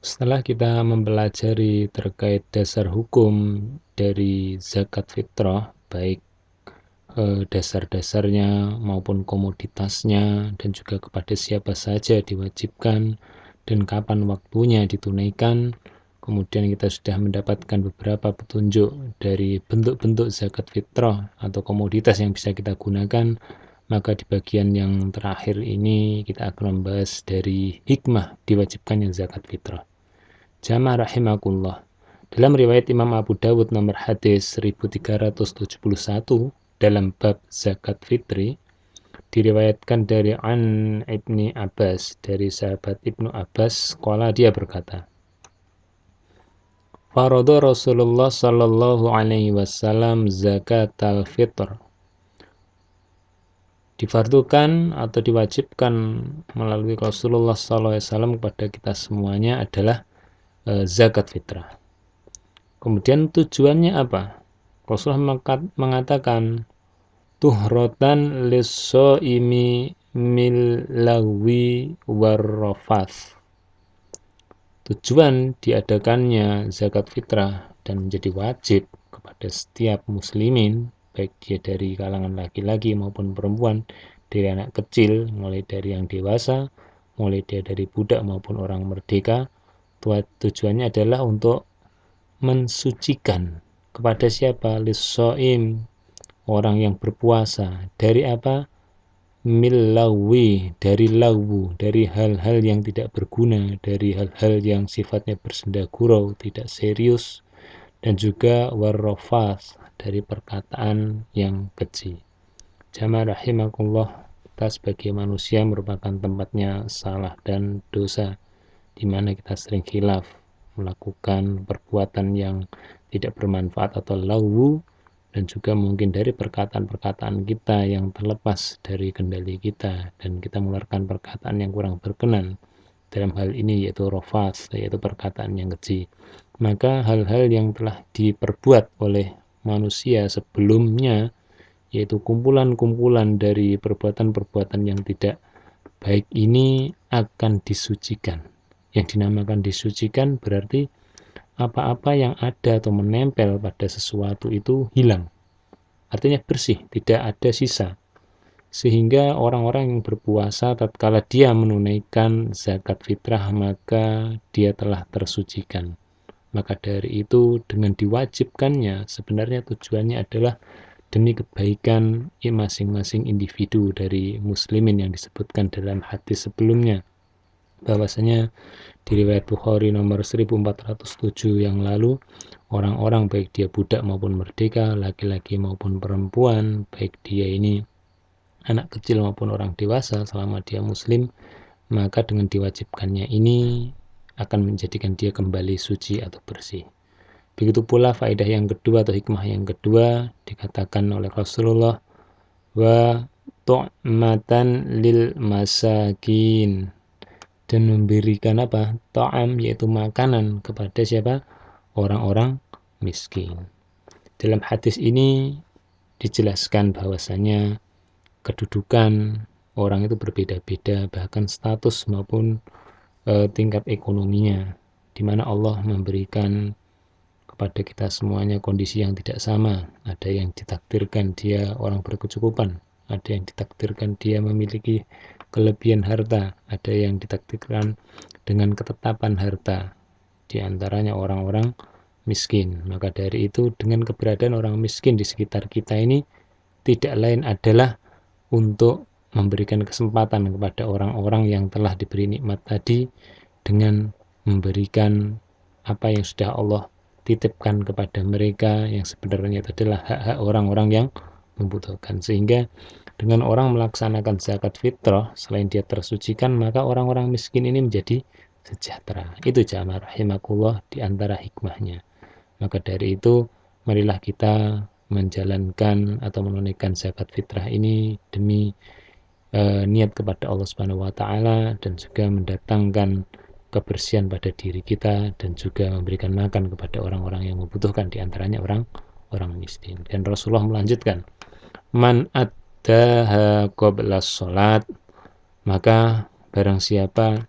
Setelah kita mempelajari terkait dasar hukum dari zakat fitrah, baik dasar-dasarnya maupun komoditasnya, dan juga kepada siapa saja diwajibkan dan kapan waktunya ditunaikan, kemudian kita sudah mendapatkan beberapa petunjuk dari bentuk-bentuk zakat fitrah atau komoditas yang bisa kita gunakan. Maka di bagian yang terakhir ini kita akan membahas dari hikmah diwajibkannya zakat fitrah. Jamaah rahimakumullah. Dalam riwayat Imam Abu Dawud nomor hadis 1371 dalam bab zakat fitri, diriwayatkan dari An Ibni Abbas, dari sahabat Ibnu Abbas, qala, dia berkata, Farada Rasulullah sallallahu alaihi wasallam zakatal fitr. Difardukan atau diwajibkan melalui Rasulullah sallallahu alaihi wasallam kepada kita semuanya adalah zakat fitrah. Kemudian tujuannya apa? Rasulullah mengatakan tuhrotan lissoimi millawi warrafath. Tujuan diadakannya zakat fitrah dan menjadi wajib kepada setiap muslimin, baik dia dari kalangan laki-laki maupun perempuan, dari anak kecil mulai dari yang dewasa, mulai dia dari budak maupun orang merdeka. Tujuannya adalah untuk mensucikan kepada siapa? Lissoim, orang yang berpuasa. Dari apa? Millawi, dari lawu, dari hal-hal yang tidak berguna, dari hal-hal yang sifatnya bersenda gurau, tidak serius, dan juga warrofas, dari perkataan yang keji. Jamaah rahimakumullah, kita sebagai manusia merupakan tempatnya salah dan dosa, di mana kita sering khilaf, melakukan perbuatan yang tidak bermanfaat atau lawu, dan juga mungkin dari perkataan-perkataan kita yang terlepas dari kendali kita, dan kita mengeluarkan perkataan yang kurang berkenan dalam hal ini, yaitu rofas, yaitu perkataan yang keji. Maka hal-hal yang telah diperbuat oleh manusia sebelumnya, yaitu kumpulan-kumpulan dari perbuatan-perbuatan yang tidak baik ini akan disucikan. Yang dinamakan disucikan berarti apa-apa yang ada atau menempel pada sesuatu itu hilang. Artinya bersih, tidak ada sisa. Sehingga orang-orang yang berpuasa tatkala dia menunaikan zakat fitrah, maka dia telah tersucikan. Maka dari itu dengan diwajibkannya, sebenarnya tujuannya adalah demi kebaikan masing-masing individu dari muslimin yang disebutkan dalam hadis sebelumnya, bahwasanya di riwayat Bukhari nomor 1407 yang lalu, orang-orang baik dia budak maupun merdeka, laki-laki maupun perempuan, baik dia ini anak kecil maupun orang dewasa, selama dia muslim, maka dengan diwajibkannya ini akan menjadikan dia kembali suci atau bersih. Begitu pula faedah yang kedua atau hikmah yang kedua, dikatakan oleh Rasulullah, wa tu'matan lil masakin, dan memberikan apa? Ta'am, yaitu makanan kepada siapa? Orang-orang miskin. Dalam hadis ini dijelaskan bahwasanya kedudukan orang itu berbeda-beda, bahkan status maupun tingkat ekonominya, di mana Allah memberikan kepada kita semuanya kondisi yang tidak sama. Ada yang ditakdirkan dia orang berkecukupan, ada yang ditakdirkan dia memiliki kelebihan harta, ada yang ditakdirkan dengan ketetapan harta, di antaranya orang-orang miskin. Maka dari itu, dengan keberadaan orang miskin di sekitar kita ini tidak lain adalah untuk memberikan kesempatan kepada orang-orang yang telah diberi nikmat tadi, dengan memberikan apa yang sudah Allah titipkan kepada mereka, yang sebenarnya itu adalah hak-hak orang-orang yang membutuhkan. Sehingga dengan orang melaksanakan zakat fitrah, selain dia tersucikan, maka orang-orang miskin ini menjadi sejahtera. Itu jamaah rahimakumullah di antara hikmahnya. Maka dari itu, marilah kita menjalankan atau menunaikan zakat fitrah ini demi niat kepada Allah Subhanahu wa taala, dan juga mendatangkan kebersihan pada diri kita, dan juga memberikan makan kepada orang-orang yang membutuhkan, di antaranya orang miskin. Dan Rasulullah melanjutkan, man addaha qabla sholat, maka barang siapa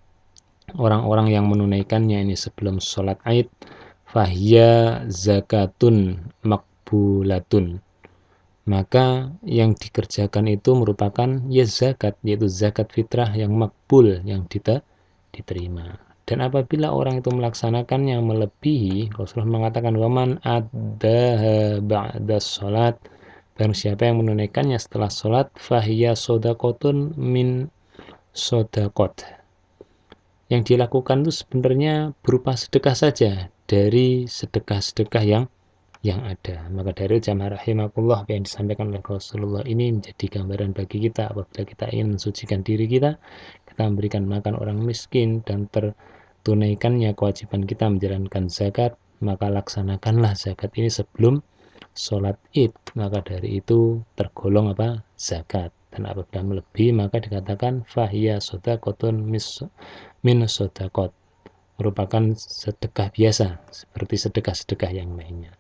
orang-orang yang menunaikannya ini sebelum sholat Id, fahiya zakatun makbulatun, maka yang dikerjakan itu merupakan ya zakat, yaitu zakat fitrah yang makbul, yang diterima. Dan apabila orang itu melaksanakannya melebihi, Rasulullah mengatakan waman addaha ba'da sholat, barang siapa yang menunaikannya setelah sholat, fahiya sodakotun min sodakot, yang dilakukan itu sebenarnya berupa sedekah saja dari sedekah-sedekah yang ada. Maka dari jamaah rahimakumullah, yang disampaikan oleh Rasulullah ini menjadi gambaran bagi kita apabila kita ingin mensucikan diri kita, kita memberikan makan orang miskin dan tertunaikannya kewajiban kita menjalankan zakat, maka laksanakanlah zakat ini sebelum sholat id, maka dari itu tergolong apa? Zakat. Dan apabila melebihi maka dikatakan fahiya sodakotun min sodakot, merupakan sedekah biasa seperti sedekah-sedekah yang lainnya.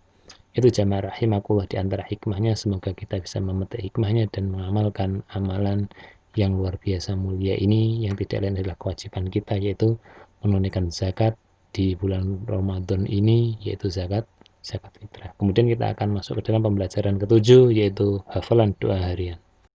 Itu jamaah rahimakumullah di antara hikmahnya. Semoga kita bisa memetik hikmahnya dan mengamalkan amalan yang luar biasa mulia ini, yang tidak lain adalah kewajiban kita, yaitu menunaikan zakat di bulan Ramadan ini, yaitu zakat fitrah. Kemudian kita akan masuk ke dalam pembelajaran ketujuh, yaitu hafalan doa harian.